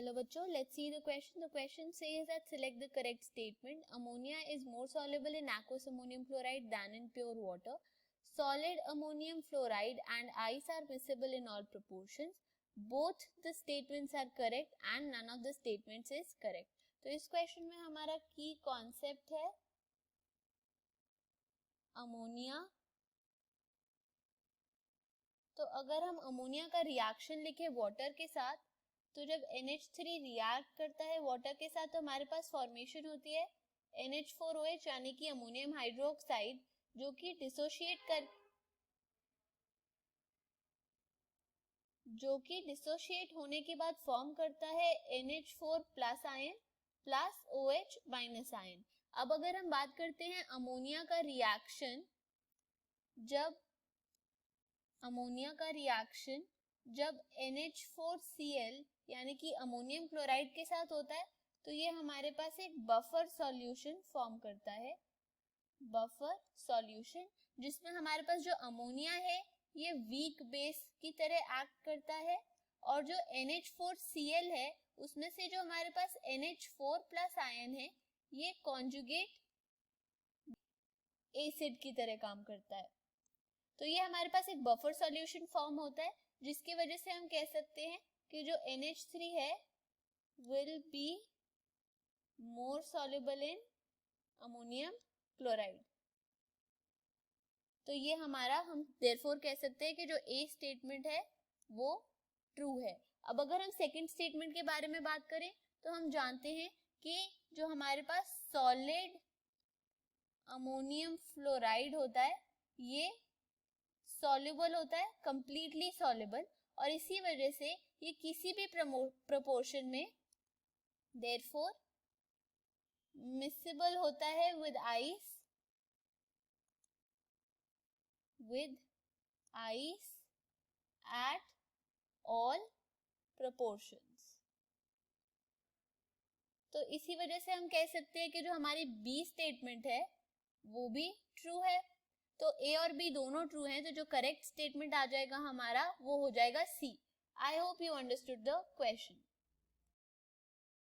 Hello बच्चों, let's see the question. The question says that select the correct statement. Ammonia is more soluble in aqueous ammonium fluoride than in pure water. Solid ammonium fluoride and ice are miscible in all proportions. Both the statements are correct and none of the statements is correct. तो इस question में हमारा की concept है ammonia. तो अगर हम ammonia का रिएक्शन लिखे वाटर के साथ, तो जब NH3 रिएक्ट करता है वाटर के साथ तो हमारे पास फॉर्मेशन होती है NH4OH यानी कि अमोनियम हाइड्रोक्साइड, जो कि डिसोशिएट होने के बाद फॉर्म करता है NH4 plus ion plus OH minus ion. अब अगर हम बात करते हैं अमोनिया का रिएक्शन, जब NH4Cl यानी कि अमोनियम क्लोराइड के साथ होता है तो ये हमारे पास एक बफर सॉल्यूशन फॉर्म करता है. बफर सॉल्यूशन जिसमें हमारे पास जो अमोनिया है ये वीक बेस की तरह एक्ट करता है और जो NH4Cl है उसमें से जो हमारे पास NH4 प्लस आयन है ये कॉन्जुगेट एसिड की तरह काम करता है. तो ये हमारे पास एक बफर सॉल्यूशन फॉर्म होता है जिसकी वजह से हम कह सकते हैं कि जो NH3 है will be more soluble in ammonium chloride. तो ये हमारा हम देयरफॉर कह सकते हैं कि जो ए स्टेटमेंट है वो ट्रू है. अब अगर हम सेकंड स्टेटमेंट के बारे में बात करें तो हम जानते हैं कि जो हमारे पास सॉलिड अमोनियम फ्लोराइड होता है ये सॉल्युबल होता है, कंप्लीटली सॉल्युबल, और इसी वजह से ये किसी भी प्रोपोर्शन में देयरफॉर मिक्सेबल होता है with ice at all proportions. तो इसी वजह से हम कह सकते हैं कि जो हमारी बी स्टेटमेंट है वो भी ट्रू है. तो ए और बी दोनों ट्रू हैं, तो जो करेक्ट स्टेटमेंट आ जाएगा हमारा वो हो जाएगा C. I hope you understood the question.